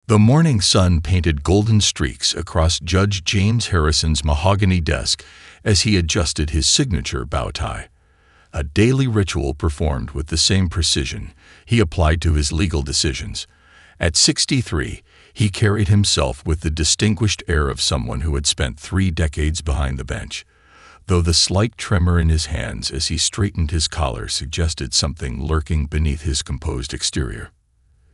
The morning sun painted golden streaks across Judge James Harrison's mahogany desk as he adjusted his signature bow tie. A daily ritual performed with the same precision he applied to his legal decisions. At 63, he carried himself with the distinguished air of someone who had spent 3 decades behind the bench, though the slight tremor in his hands as he straightened his collar suggested something lurking beneath his composed exterior.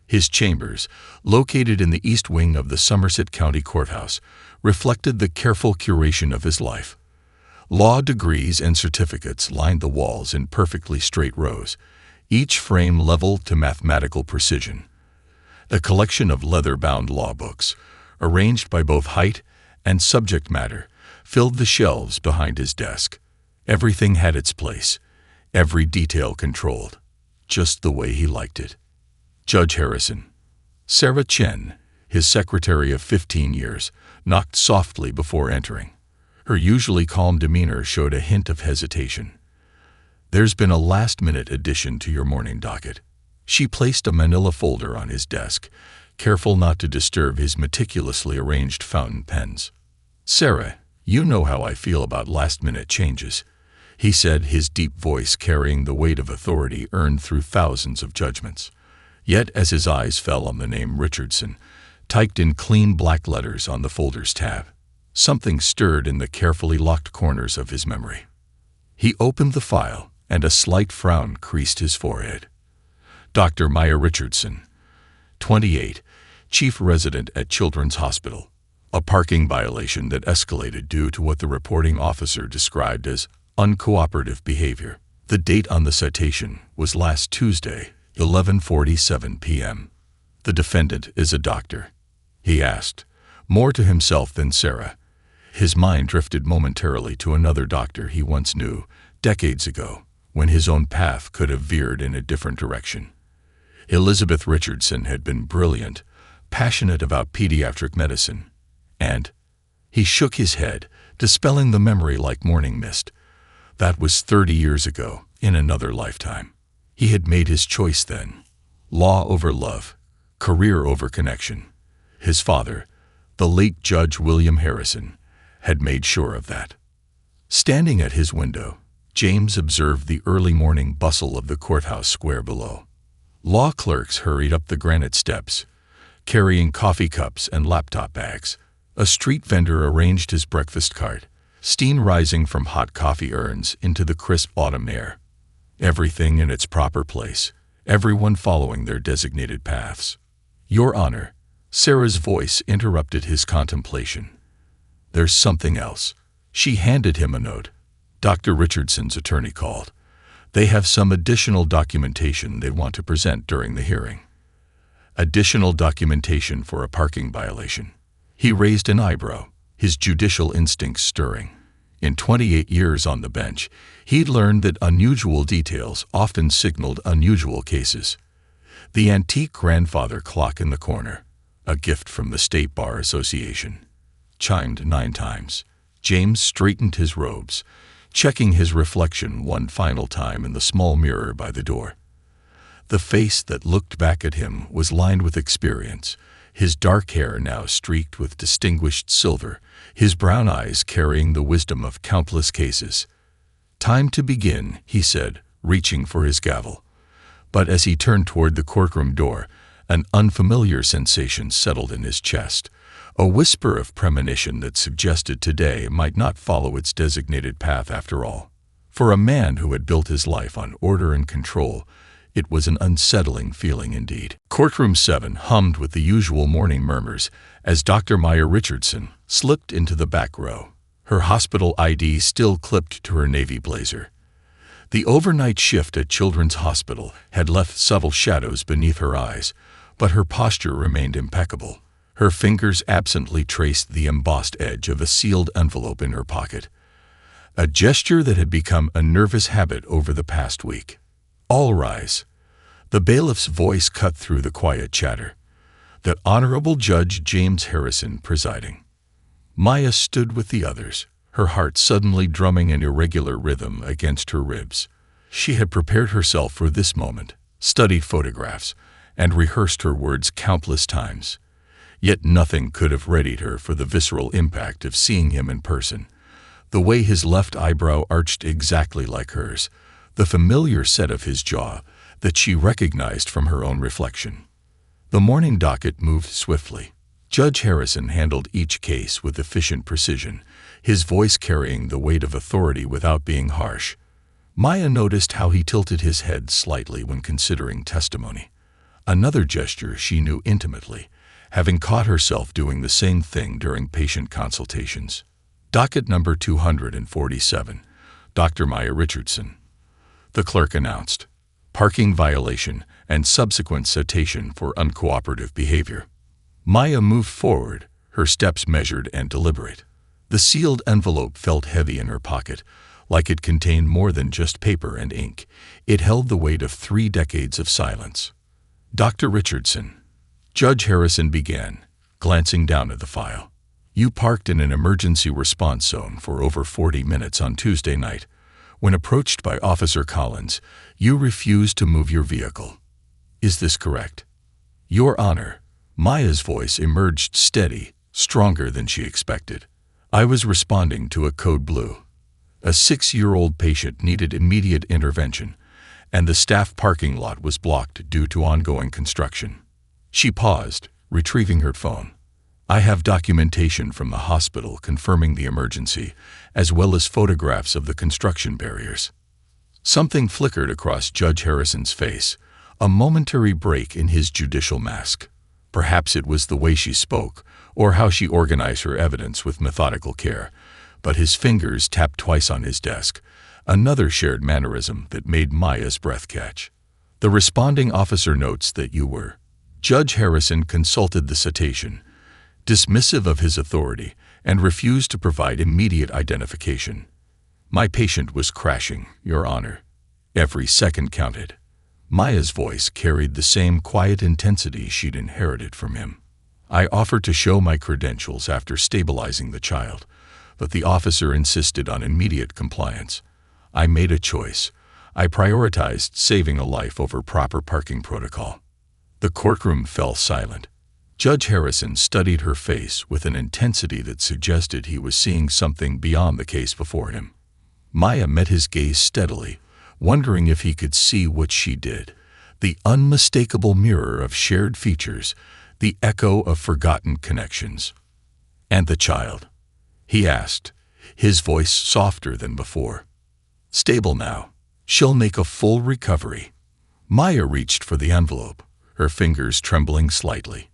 His chambers, located in the east wing of the Somerset County Courthouse, reflected the careful curation of his life. Law degrees and certificates lined the walls in perfectly straight rows, each frame leveled to mathematical precision. A collection of leather-bound law books, arranged by both height and subject matter, filled the shelves behind his desk. Everything had its place, every detail controlled, just the way he liked it. Judge Harrison. Sarah Chen, his secretary of 15 years, knocked softly before entering. Her usually calm demeanor showed a hint of hesitation. "There's been a last-minute addition to your morning docket." She placed a manila folder on his desk, careful not to disturb his meticulously arranged fountain pens. "Sarah, you know how I feel about last-minute changes," he said, his deep voice carrying the weight of authority earned through thousands of judgments. Yet as his eyes fell on the name Richardson, typed in clean black letters on the folder's tab, something stirred in the carefully locked corners of his memory. He opened the file, and a slight frown creased his forehead. Dr. Maya Richardson, 28, chief resident at Children's Hospital. A parking violation that escalated due to what the reporting officer described as uncooperative behavior. The date on the citation was last Tuesday, 11:47 p.m. "The defendant is a doctor?" he asked, more to himself than Sarah. His mind drifted momentarily to another doctor he once knew, decades ago, when his own path could have veered in a different direction. Elizabeth Richardson had been brilliant, passionate about pediatric medicine, and he shook his head, dispelling the memory like morning mist. That was 30 years ago, in another lifetime. He had made his choice then. Law over love, career over connection. His father, the late Judge William Harrison, had made sure of that. Standing at his window, James observed the early morning bustle of the courthouse square below. Law clerks hurried up the granite steps, carrying coffee cups and laptop bags. A street vendor arranged his breakfast cart, steam rising from hot coffee urns into the crisp autumn air. Everything in its proper place, everyone following their designated paths. "Your Honor," Sarah's voice interrupted his contemplation. "There's something else." She handed him a note. Dr. Richardson's attorney called. "They have some additional documentation they want to present during the hearing." Additional documentation for a parking violation. He raised an eyebrow, his judicial instincts stirring. In 28 years on the bench, he'd learned that unusual details often signaled unusual cases. The antique grandfather clock in the corner, a gift from the State Bar Association, chimed 9 times. James straightened his robes, checking his reflection one final time in the small mirror by the door. The face that looked back at him was lined with experience, his dark hair now streaked with distinguished silver, his brown eyes carrying the wisdom of countless cases. "Time to begin," he said, reaching for his gavel. But as he turned toward the courtroom door, an unfamiliar sensation settled in his chest, a whisper of premonition that suggested today might not follow its designated path after all. For a man who had built his life on order and control, it was an unsettling feeling indeed. Courtroom 7 hummed with the usual morning murmurs as Dr. Maya Richardson slipped into the back row, her hospital ID still clipped to her navy blazer. The overnight shift at Children's Hospital had left subtle shadows beneath her eyes, but her posture remained impeccable. Her fingers absently traced the embossed edge of a sealed envelope in her pocket, a gesture that had become a nervous habit over the past week. "All rise." The bailiff's voice cut through the quiet chatter. The Honorable Judge James Harrison presiding. Maya stood with the others, her heart suddenly drumming an irregular rhythm against her ribs. She had prepared herself for this moment, studied photographs, and rehearsed her words countless times. Yet nothing could have readied her for the visceral impact of seeing him in person. The way his left eyebrow arched exactly like hers, the familiar set of his jaw that she recognized from her own reflection. The morning docket moved swiftly. Judge Harrison handled each case with efficient precision, his voice carrying the weight of authority without being harsh. Maya noticed how he tilted his head slightly when considering testimony. Another gesture she knew intimately, having caught herself doing the same thing during patient consultations. Docket number 247, Dr. Maya Richardson. The clerk announced, parking violation and subsequent citation for uncooperative behavior. Maya moved forward, her steps measured and deliberate. The sealed envelope felt heavy in her pocket, like it contained more than just paper and ink. It held the weight of 3 decades of silence. Dr. Richardson. Judge Harrison began, glancing down at the file. You parked in an emergency response zone for over 40 minutes on Tuesday night. When approached by Officer Collins, you refused to move your vehicle. Is this correct? Your Honor. Maya's voice emerged steady, stronger than she expected. I was responding to a code blue. A 6-year-old patient needed immediate intervention, and the staff parking lot was blocked due to ongoing construction. She paused, retrieving her phone. I have documentation from the hospital confirming the emergency, as well as photographs of the construction barriers. Something flickered across Judge Harrison's face, a momentary break in his judicial mask. Perhaps it was the way she spoke, or how she organized her evidence with methodical care, but his fingers tapped twice on his desk, another shared mannerism that made Maya's breath catch. The responding officer notes that you were. Judge Harrison consulted the citation, dismissive of his authority, and refused to provide immediate identification. My patient was crashing, Your Honor. Every second counted. Maya's voice carried the same quiet intensity she'd inherited from him. I offered to show my credentials after stabilizing the child, but the officer insisted on immediate compliance. I made a choice. I prioritized saving a life over proper parking protocol. The courtroom fell silent. Judge Harrison studied her face with an intensity that suggested he was seeing something beyond the case before him. Maya met his gaze steadily, wondering if he could see what she did, the unmistakable mirror of shared features, the echo of forgotten connections. And the child? He asked, his voice softer than before. Stable now. She'll make a full recovery. Maya reached for the envelope, her fingers trembling slightly.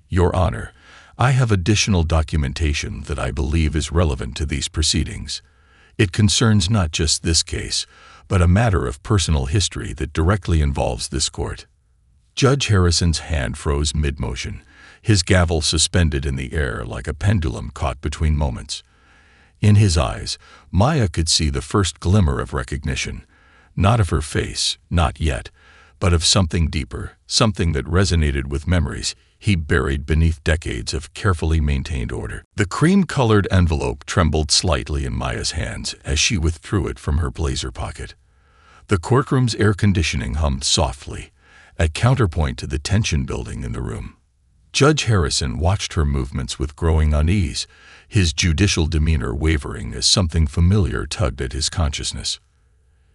Your Honor, I have additional documentation that I believe is relevant to these proceedings. It concerns not just this case, but a matter of personal history that directly involves this court. Judge Harrison's hand froze mid-motion, his gavel suspended in the air like a pendulum caught between moments. In his eyes, Maya could see the first glimmer of recognition, not of her face, not yet, but of something deeper, something that resonated with memories he buried beneath decades of carefully maintained order. The cream-colored envelope trembled slightly in Maya's hands as she withdrew it from her blazer pocket. The courtroom's air conditioning hummed softly, a counterpoint to the tension building in the room. Judge Harrison watched her movements with growing unease, his judicial demeanor wavering as something familiar tugged at his consciousness.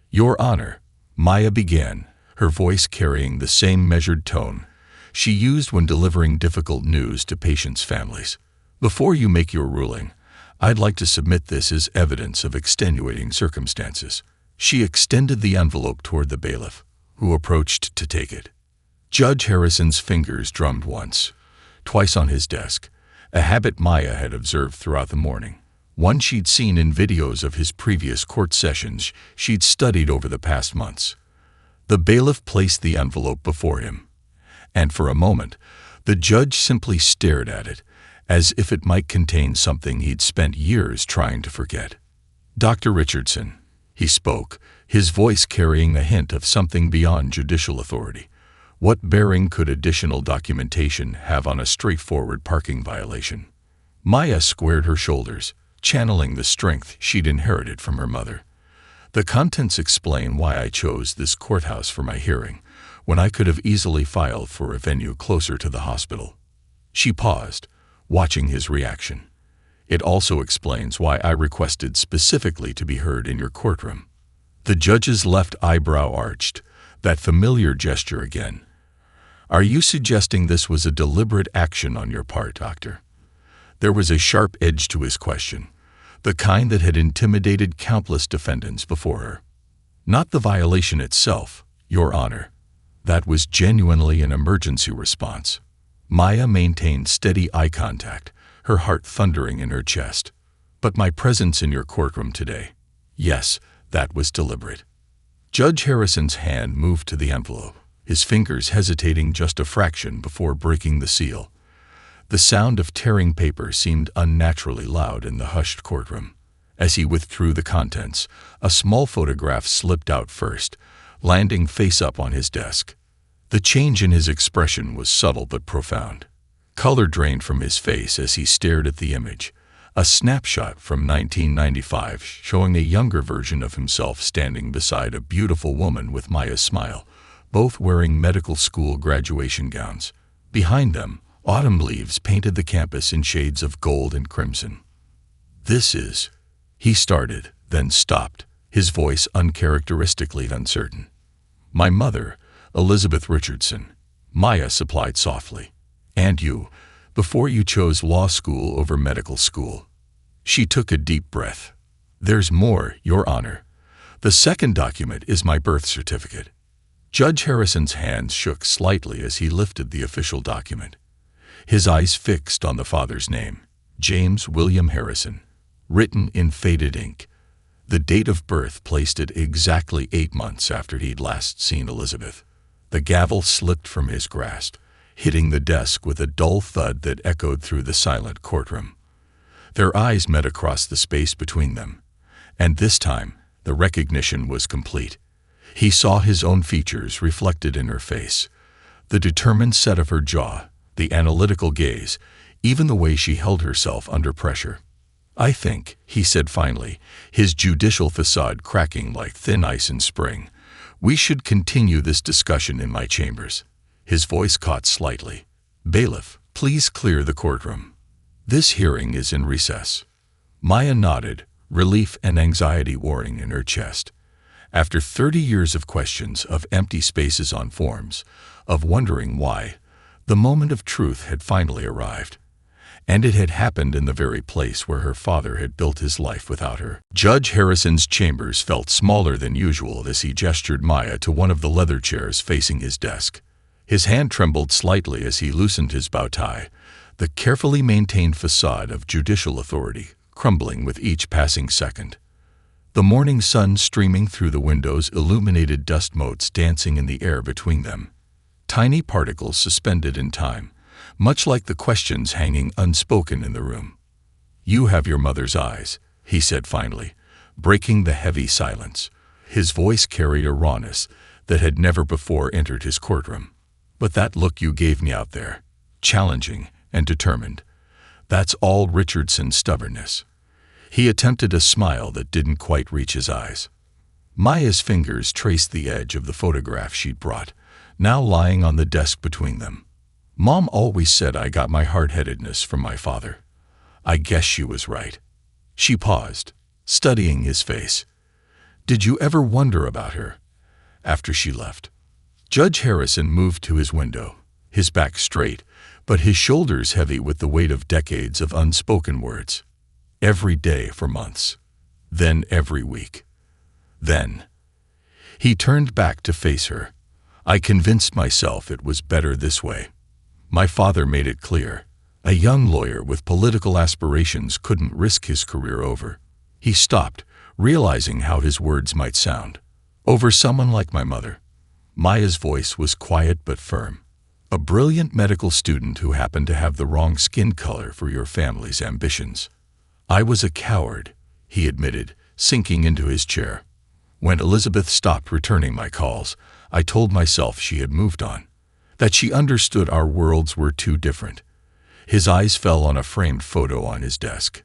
Your Honor, Maya began, her voice carrying the same measured tone she used when delivering difficult news to patients' families. Before you make your ruling, I'd like to submit this as evidence of extenuating circumstances. She extended the envelope toward the bailiff, who approached to take it. Judge Harrison's fingers drummed once, twice on his desk, a habit Maya had observed throughout the morning. One she'd seen in videos of his previous court sessions she'd studied over the past months. The bailiff placed the envelope before him, and for a moment, the judge simply stared at it, as if it might contain something he'd spent years trying to forget. Dr. Richardson, he spoke, his voice carrying a hint of something beyond judicial authority. What bearing could additional documentation have on a straightforward parking violation? Maya squared her shoulders, channeling the strength she'd inherited from her mother. The contents explain why I chose this courthouse for my hearing, when I could have easily filed for a venue closer to the hospital. She paused, watching his reaction. "It also explains why I requested specifically to be heard in your courtroom." The judge's left eyebrow arched, that familiar gesture again. "Are you suggesting this was a deliberate action on your part, Doctor?" There was a sharp edge to his question, the kind that had intimidated countless defendants before her. "Not the violation itself, Your Honor. That was genuinely an emergency response." Maya maintained steady eye contact, her heart thundering in her chest. "But my presence in your courtroom today, yes, that was deliberate." Judge Harrison's hand moved to the envelope, his fingers hesitating just a fraction before breaking the seal. The sound of tearing paper seemed unnaturally loud in the hushed courtroom. As he withdrew the contents, a small photograph slipped out first, landing face up on his desk. The change in his expression was subtle but profound. Color drained from his face as he stared at the image, a snapshot from 1995 showing a younger version of himself standing beside a beautiful woman with Maya's smile, both wearing medical school graduation gowns. Behind them, autumn leaves painted the campus in shades of gold and crimson. "This is," he started, then stopped, his voice uncharacteristically uncertain. "My mother, Elizabeth Richardson," Maya supplied softly. "And you, before you chose law school over medical school." She took a deep breath. "There's more, Your Honor. The second document is my birth certificate." Judge Harrison's hands shook slightly as he lifted the official document. His eyes fixed on the father's name, James William Harrison, written in faded ink. The date of birth placed it exactly 8 months after he'd last seen Elizabeth. The gavel slipped from his grasp, hitting the desk with a dull thud that echoed through the silent courtroom. Their eyes met across the space between them, and this time the recognition was complete. He saw his own features reflected in her face, the determined set of her jaw, the analytical gaze, even the way she held herself under pressure. "I think," he said finally, his judicial facade cracking like thin ice in spring, "we should continue this discussion in my chambers." His voice caught slightly. "Bailiff, please clear the courtroom. This hearing is in recess." Maya nodded, relief and anxiety warring in her chest. After 30 years of questions, of empty spaces on forms, of wondering why, the moment of truth had finally arrived. And it had happened in the very place where her father had built his life without her. Judge Harrison's chambers felt smaller than usual as he gestured Maya to one of the leather chairs facing his desk. His hand trembled slightly as he loosened his bow tie, the carefully maintained facade of judicial authority crumbling with each passing second. The morning sun streaming through the windows illuminated dust motes dancing in the air between them, tiny particles suspended in time, much like the questions hanging unspoken in the room. "You have your mother's eyes," he said finally, breaking the heavy silence. His voice carried a rawness that had never before entered his courtroom. "But that look you gave me out there, challenging and determined, that's all Richardson's stubbornness." He attempted a smile that didn't quite reach his eyes. Maya's fingers traced the edge of the photograph she'd brought, now lying on the desk between them. "Mom always said I got my hard-headedness from my father. I guess she was right." She paused, studying his face. "Did you ever wonder about her after she left?" Judge Harrison moved to his window, his back straight, but his shoulders heavy with the weight of decades of unspoken words. "Every day for months. Then every week. Then." He turned back to face her. "I convinced myself it was better this way. My father made it clear. A young lawyer with political aspirations couldn't risk his career over." He stopped, realizing how his words might sound. "Over someone like my mother." Maya's voice was quiet but firm. "A brilliant medical student who happened to have the wrong skin color for your family's ambitions." "I was a coward," he admitted, sinking into his chair. "When Elizabeth stopped returning my calls, I told myself she had moved on, that she understood our worlds were too different." His eyes fell on a framed photo on his desk.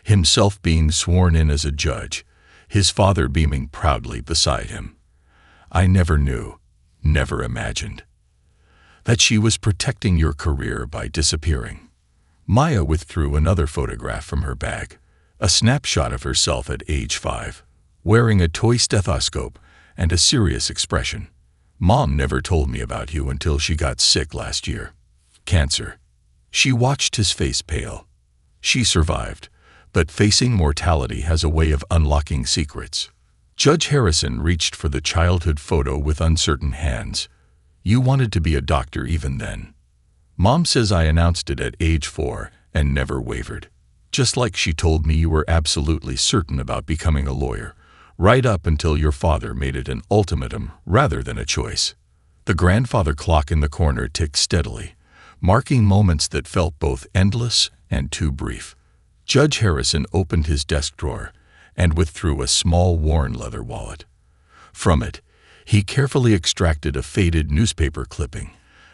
Himself being sworn in as a judge, his father beaming proudly beside him. "I never knew, never imagined." that she was protecting your career by disappearing. Maya withdrew another photograph from her bag, a snapshot of herself at age 5, wearing a toy stethoscope and a serious expression. Mom never told me about you until she got sick last year. Cancer. She watched his face pale. She survived, but facing mortality has a way of unlocking secrets. Judge Harrison reached for the childhood photo with uncertain hands. You wanted to be a doctor even then. Mom says I announced it at age 4 and never wavered. Just like she told me you were absolutely certain about becoming a lawyer, right up until your father made it an ultimatum rather than a choice. The grandfather clock in the corner ticked steadily, marking moments that felt both endless and too brief. Judge Harrison opened his desk drawer and withdrew a small worn leather wallet. From it, he carefully extracted a faded newspaper clipping,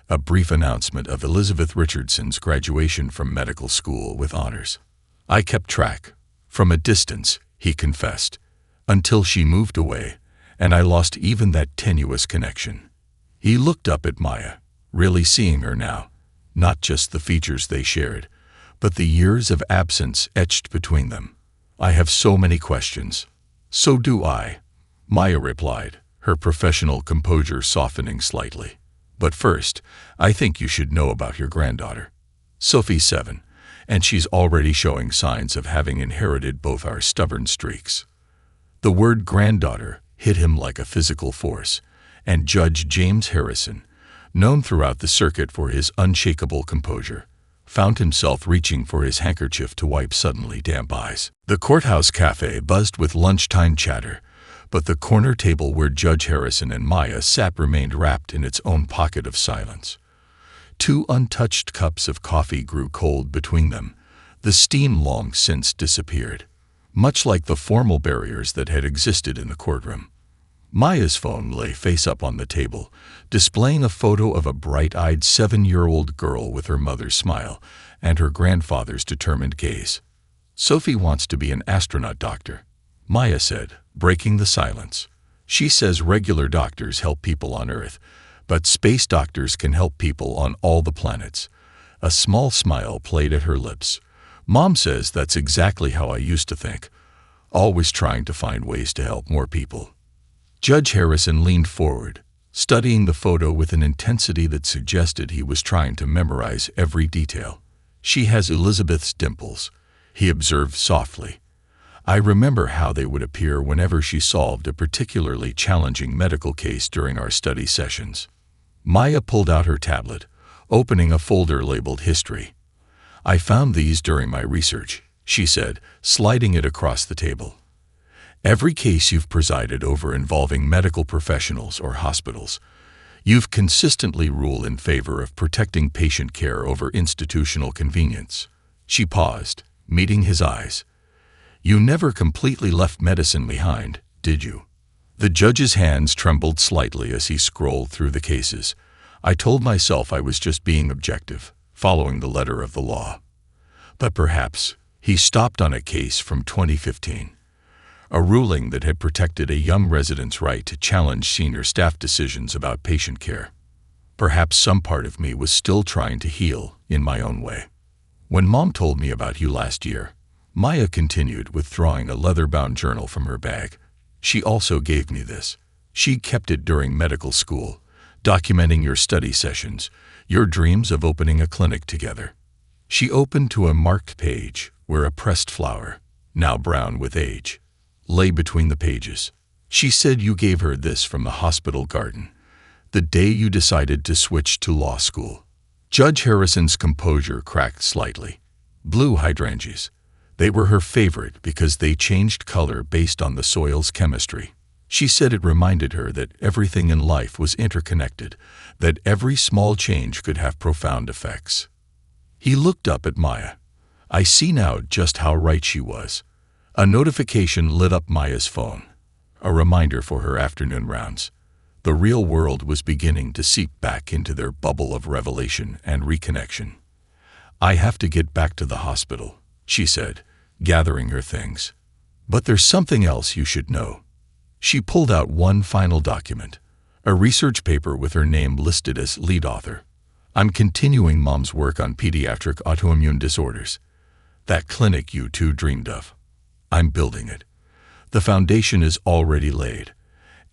a brief announcement of Elizabeth Richardson's graduation from medical school with honors. I kept track, from a distance, he confessed, until she moved away, and I lost even that tenuous connection. He looked up at Maya, really seeing her now, not just the features they shared, but the years of absence etched between them. I have so many questions. So do I, Maya replied, her professional composure softening slightly. But first, I think you should know about your granddaughter. Sophie's 7, and she's already showing signs of having inherited both our stubborn streaks. The word granddaughter hit him like a physical force, and Judge James Harrison, known throughout the circuit for his unshakable composure, found himself reaching for his handkerchief to wipe suddenly damp eyes. The courthouse cafe buzzed with lunchtime chatter, but the corner table where Judge Harrison and Maya sat remained wrapped in its own pocket of silence. 2 untouched cups of coffee grew cold between them, the steam long since disappeared, much like the formal barriers that had existed in the courtroom. Maya's phone lay face up on the table, displaying a photo of a bright-eyed 7-year-old girl with her mother's smile and her grandfather's determined gaze. Sophie wants to be an astronaut doctor, Maya said, breaking the silence. She says regular doctors help people on Earth, but space doctors can help people on all the planets. A small smile played at her lips. Mom says that's exactly how I used to think, always trying to find ways to help more people. Judge Harrison leaned forward, studying the photo with an intensity that suggested he was trying to memorize every detail. She has Elizabeth's dimples, he observed softly. I remember how they would appear whenever she solved a particularly challenging medical case during our study sessions. Maya pulled out her tablet, opening a folder labeled History. I found these during my research, she said, sliding it across the table. Every case you've presided over involving medical professionals or hospitals, you've consistently ruled in favor of protecting patient care over institutional convenience. She paused, meeting his eyes. You never completely left medicine behind, did you? The judge's hands trembled slightly as he scrolled through the cases. I told myself I was just being objective, following the letter of the law. But perhaps he stopped on a case from 2015. A ruling that had protected a young resident's right to challenge senior staff decisions about patient care. Perhaps some part of me was still trying to heal in my own way. When Mom told me about you last year, Maya continued, withdrawing a leather-bound journal from her bag. She also gave me this. She kept it during medical school, documenting your study sessions, your dreams of opening a clinic together. She opened to a marked page where a pressed flower, now brown with age, lay between the pages. She said you gave her this from the hospital garden, the day you decided to switch to law school. Judge Harrison's composure cracked slightly. Blue hydrangeas. They were her favorite because they changed color based on the soil's chemistry. She said it reminded her that everything in life was interconnected, that every small change could have profound effects. He looked up at Maya. I see now just how right she was. A notification lit up Maya's phone, a reminder for her afternoon rounds. The real world was beginning to seep back into their bubble of revelation and reconnection. I have to get back to the hospital, she said, gathering her things. But there's something else you should know. She pulled out one final document, a research paper with her name listed as lead author. I'm continuing Mom's work on pediatric autoimmune disorders. That clinic you two dreamed of. I'm building it. The foundation is already laid,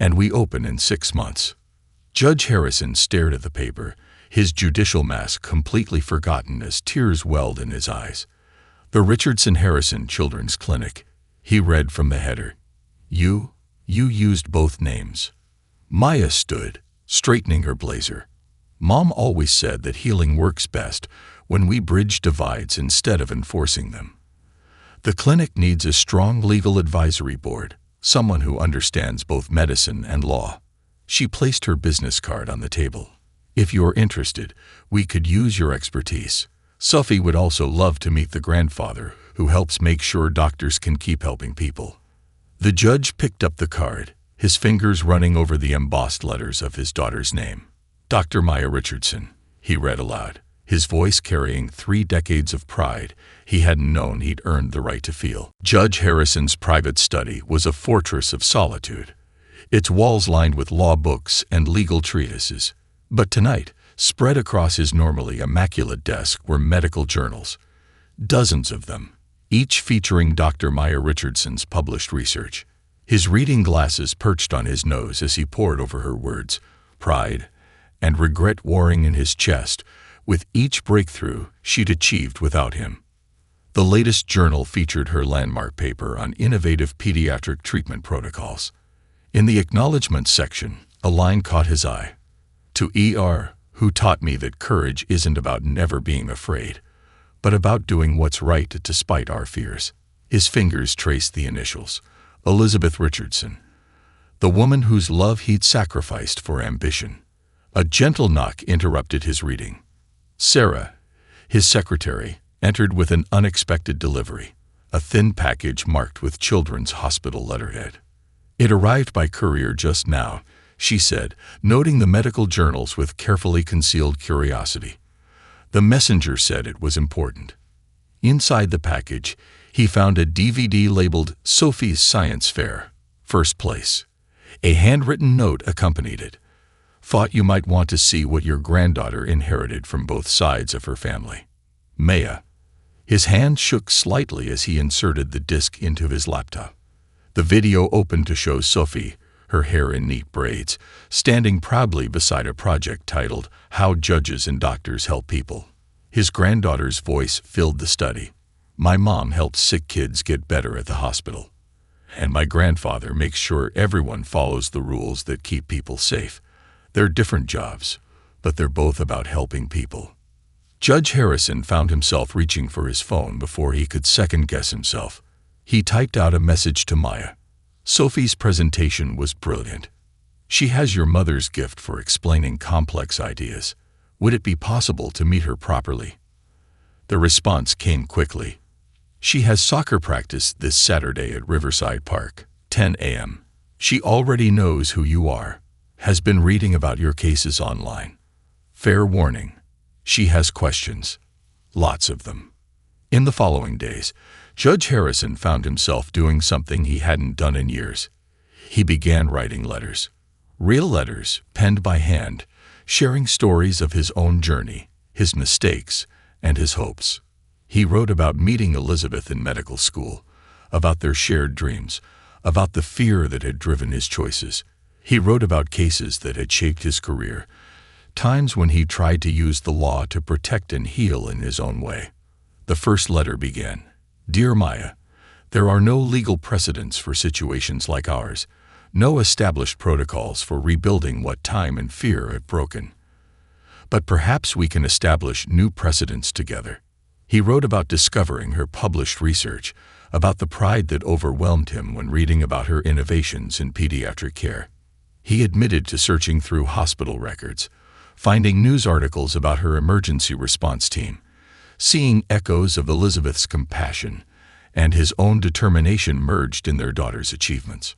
and we open in 6 months." Judge Harrison stared at the paper, his judicial mask completely forgotten as tears welled in his eyes. "The Richardson Harrison Children's Clinic," he read from the header. You used both names." Maya stood, straightening her blazer. "Mom always said that healing works best when we bridge divides instead of enforcing them. The clinic needs a strong legal advisory board, someone who understands both medicine and law." She placed her business card on the table. "If you're interested, we could use your expertise. Sophie would also love to meet the grandfather who helps make sure doctors can keep helping people." The judge picked up the card, his fingers running over the embossed letters of his daughter's name. "Dr. Maya Richardson," he read aloud, his voice carrying 3 decades of pride he hadn't known he'd earned the right to feel. Judge Harrison's private study was a fortress of solitude, its walls lined with law books and legal treatises. But tonight, spread across his normally immaculate desk were medical journals, dozens of them, each featuring Dr. Maya Richardson's published research. His reading glasses perched on his nose as he pored over her words, pride and regret warring in his chest with each breakthrough she'd achieved without him. The latest journal featured her landmark paper on innovative pediatric treatment protocols. In the acknowledgments section, a line caught his eye. "To ER, who taught me that courage isn't about never being afraid, but about doing what's right despite our fears." His fingers traced the initials. Elizabeth Richardson, the woman whose love he'd sacrificed for ambition. A gentle knock interrupted his reading. Sarah, his secretary, entered with an unexpected delivery, a thin package marked with Children's Hospital letterhead. "It arrived by courier just now," she said, noting the medical journals with carefully concealed curiosity. The messenger said it was important. Inside the package, he found a DVD labeled Sophie's Science Fair, First Place. A handwritten note accompanied it. "Thought you might want to see what your granddaughter inherited from both sides of her family. Maya." His hand shook slightly as he inserted the disc into his laptop. The video opened to show Sophie, her hair in neat braids, standing proudly beside a project titled How Judges and Doctors Help People. His granddaughter's voice filled the study. "My mom helps sick kids get better at the hospital. And my grandfather makes sure everyone follows the rules that keep people safe. They're different jobs, but they're both about helping people." Judge Harrison found himself reaching for his phone before he could second-guess himself. He typed out a message to Maya. "Sophie's presentation was brilliant. She has your mother's gift for explaining complex ideas. Would it be possible to meet her properly?" The response came quickly. "She has soccer practice this Saturday at Riverside Park, 10 a.m. She already knows who you are, has been reading about your cases online. Fair warning, she has questions. Lots of them." In the following days, Judge Harrison found himself doing something he hadn't done in years. He began writing letters. Real letters, penned by hand, sharing stories of his own journey, his mistakes, and his hopes. He wrote about meeting Elizabeth in medical school, about their shared dreams, about the fear that had driven his choices. He wrote about cases that had shaped his career, times when he tried to use the law to protect and heal in his own way. The first letter began, "Dear Maya, there are no legal precedents for situations like ours, no established protocols for rebuilding what time and fear have broken. But perhaps we can establish new precedents together." He wrote about discovering her published research, about the pride that overwhelmed him when reading about her innovations in pediatric care. He admitted to searching through hospital records, finding news articles about her emergency response team, seeing echoes of Elizabeth's compassion and his own determination merged in their daughter's achievements.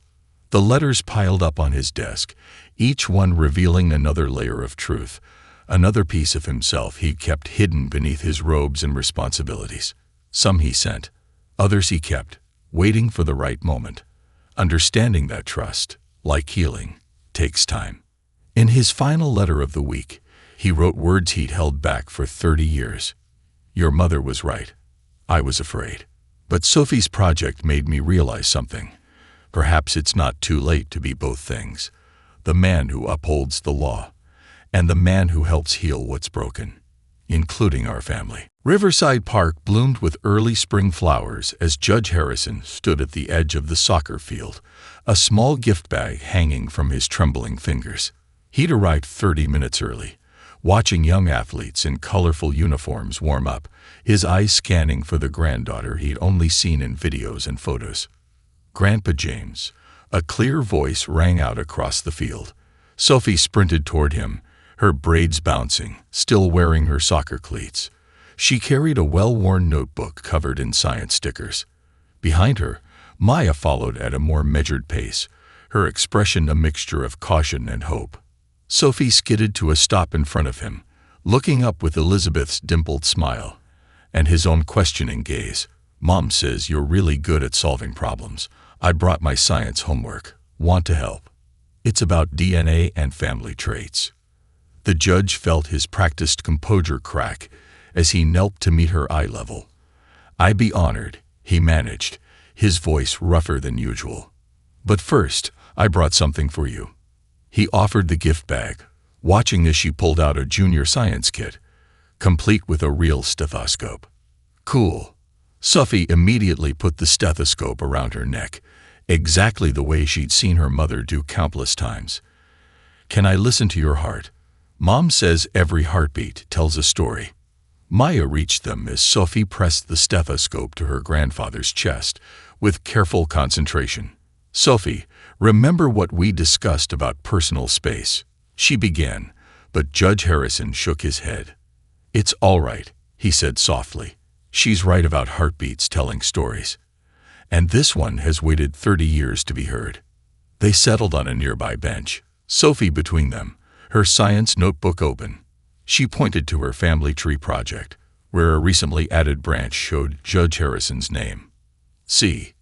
The letters piled up on his desk, each one revealing another layer of truth, another piece of himself he'd kept hidden beneath his robes and responsibilities. Some he sent, others he kept, waiting for the right moment, understanding that trust, like healing, takes time. In his final letter of the week, He wrote words he'd held back for 30 years. Your mother was right. I was afraid. But Sophie's project made me realize something. Perhaps it's not too late to be both things. The man who upholds the law, and the man who helps heal what's broken, including our family. Riverside Park bloomed with early spring flowers as Judge Harrison stood at the edge of the soccer field, a small gift bag hanging from his trembling fingers. He'd arrived 30 minutes early, watching young athletes in colorful uniforms warm up, his eyes scanning for the granddaughter he'd only seen in videos and photos. Grandpa James. A clear voice rang out across the field. Sophie sprinted toward him, her braids bouncing, still wearing her soccer cleats. She carried a well-worn notebook covered in science stickers. Behind her, Maya followed at a more measured pace, her expression a mixture of caution and hope. Sophie skidded to a stop in front of him, looking up with Elizabeth's dimpled smile, and his own questioning gaze. Mom says you're really good at solving problems. I brought my science homework. Want to help? It's about DNA and family traits. The judge felt his practiced composure crack as he knelt to meet her eye level. I'd be honored, he managed, his voice rougher than usual. But first, I brought something for you. He offered the gift bag, watching as she pulled out a junior science kit, complete with a real stethoscope. Cool. Sophie immediately put the stethoscope around her neck, exactly the way she'd seen her mother do countless times. Can I listen to your heart? Mom says every heartbeat tells a story. Maya reached them as Sophie pressed the stethoscope to her grandfather's chest with careful concentration. Sophie, remember what we discussed about personal space? She began, but Judge Harrison shook his head. It's all right, he said softly. She's right about heartbeats telling stories. And this one has waited 30 years to be heard. They settled on a nearby bench, Sophie between them, her science notebook open. She pointed to her family tree project, where a recently added branch showed Judge Harrison's name. See,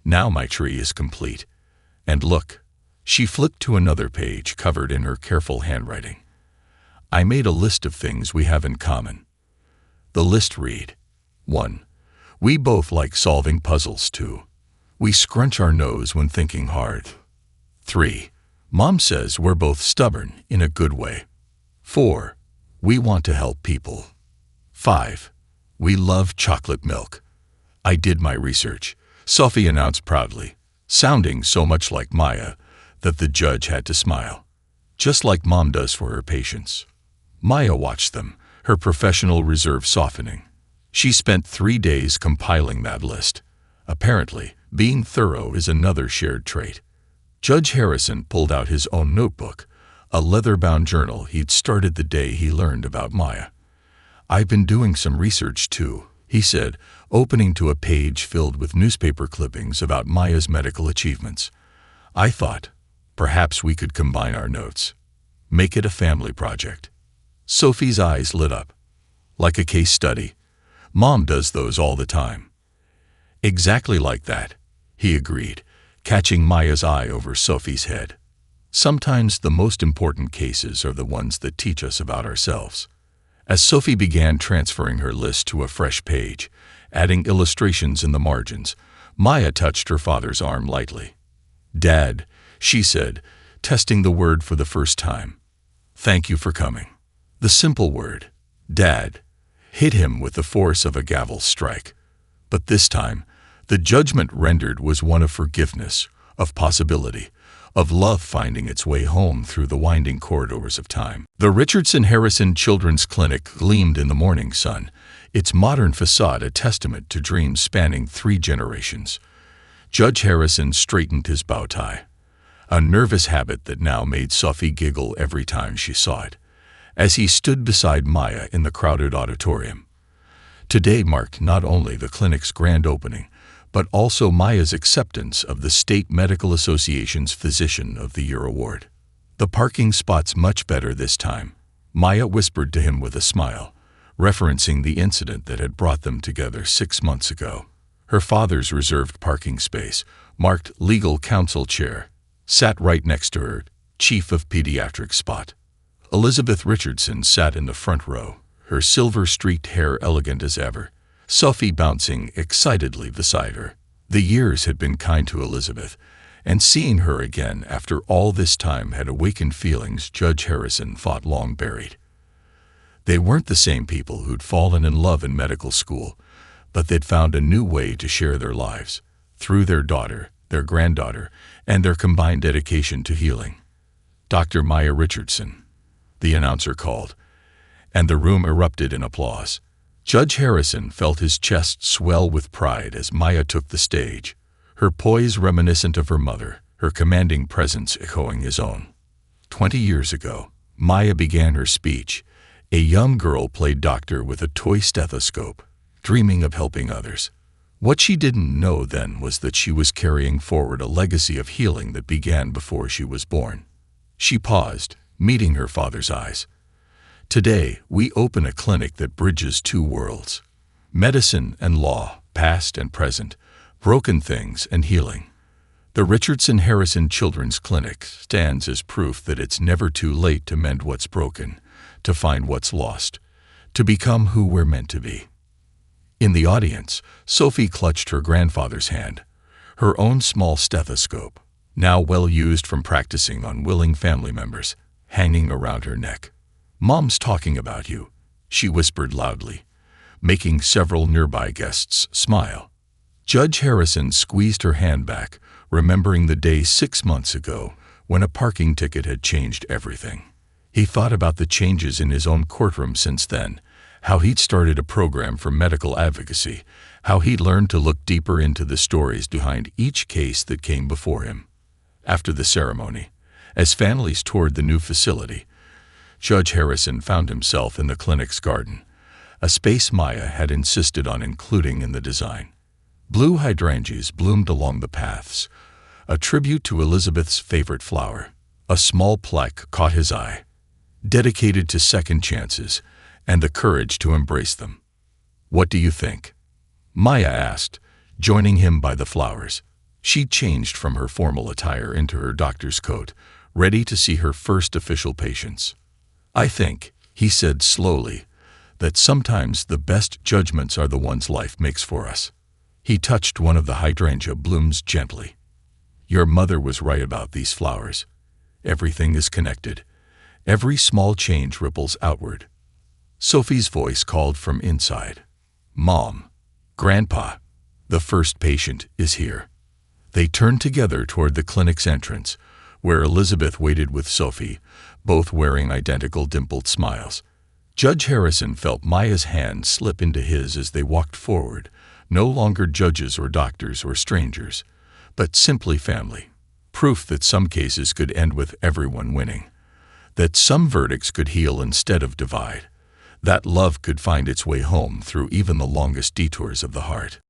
now my tree is complete. And look, she flipped to another page covered in her careful handwriting. I made a list of things we have in common. The list read, 1. We both like solving puzzles, 2. We scrunch our nose when thinking hard. 3. Mom says we're both stubborn in a good way. 4. We want to help people. 5. We love chocolate milk. I did my research, Sophie announced proudly, sounding so much like Maya that the judge had to smile. Just like Mom does for her patients. Maya watched them, her professional reserve softening. She spent 3 days compiling that list. Apparently, being thorough is another shared trait. Judge Harrison pulled out his own notebook, a leather-bound journal he'd started the day he learned about Maya. I've been doing some research too, he said, opening to a page filled with newspaper clippings about Maya's medical achievements. I thought, perhaps we could combine our notes. Make it a family project. Sophie's eyes lit up. Like a case study. Mom does those all the time. Exactly like that, he agreed, catching Maya's eye over Sophie's head. Sometimes the most important cases are the ones that teach us about ourselves. As Sophie began transferring her list to a fresh page, adding illustrations in the margins, Maya touched her father's arm lightly. Dad, she said, testing the word for the first time. Thank you for coming. The simple word, Dad, hit him with the force of a gavel strike. But this time, the judgment rendered was one of forgiveness, of possibility, of love finding its way home through the winding corridors of time. The Richardson-Harrison Children's Clinic gleamed in the morning sun, its modern facade a testament to dreams spanning 3 generations. Judge Harrison straightened his bow tie, a nervous habit that now made Sophie giggle every time she saw it, as he stood beside Maya in the crowded auditorium. Today marked not only the clinic's grand opening, but also Maya's acceptance of the State Medical Association's Physician of the Year award. The parking spot's much better this time, Maya whispered to him with a smile, referencing the incident that had brought them together 6 months ago. Her father's reserved parking space, marked legal counsel chair, sat right next to her chief of pediatrics spot. Elizabeth Richardson sat in the front row, her silver-streaked hair elegant as ever, Sophie bouncing excitedly beside her. The years had been kind to Elizabeth, and seeing her again after all this time had awakened feelings Judge Harrison thought long buried. They weren't the same people who'd fallen in love in medical school, but they'd found a new way to share their lives, through their daughter, their granddaughter, and their combined dedication to healing. "Dr. Maya Richardson," the announcer called, and the room erupted in applause. Judge Harrison felt his chest swell with pride as Maya took the stage, her poise reminiscent of her mother, her commanding presence echoing his own. 20 years ago, Maya began her speech. A young girl played doctor with a toy stethoscope, dreaming of helping others. What she didn't know then was that she was carrying forward a legacy of healing that began before she was born. She paused, meeting her father's eyes. "Today, we open a clinic that bridges two worlds: medicine and law, past and present, broken things and healing. The Richardson Harrison Children's Clinic stands as proof that it's never too late to mend what's broken, to find what's lost, to become who we're meant to be." In the audience, Sophie clutched her grandfather's hand, her own small stethoscope, now well used from practicing on willing family members, hanging around her neck. "Mom's talking about you," she whispered loudly, making several nearby guests smile. Judge Harrison squeezed her hand back, remembering the day 6 months ago when a parking ticket had changed everything. He thought about the changes in his own courtroom since then, how he'd started a program for medical advocacy, how he'd learned to look deeper into the stories behind each case that came before him. After the ceremony, as families toured the new facility, Judge Harrison found himself in the clinic's garden, a space Maya had insisted on including in the design. Blue hydrangeas bloomed along the paths, a tribute to Elizabeth's favorite flower. A small plaque caught his eye, dedicated to second chances and the courage to embrace them. "What do you think?" Maya asked, joining him by the flowers. She changed from her formal attire into her doctor's coat, ready to see her first official patients. "I think," he said slowly, "that sometimes the best judgments are the ones life makes for us." He touched one of the hydrangea blooms gently. "Your mother was right about these flowers. Everything is connected. Every small change ripples outward." Sophie's voice called from inside. "Mom, Grandpa, the first patient is here." They turned together toward the clinic's entrance, where Elizabeth waited with Sophie, both wearing identical dimpled smiles. Judge Harrison felt Maya's hand slip into his as they walked forward, no longer judges or doctors or strangers, but simply family. Proof that some cases could end with everyone winning, that some verdicts could heal instead of divide, that love could find its way home through even the longest detours of the heart.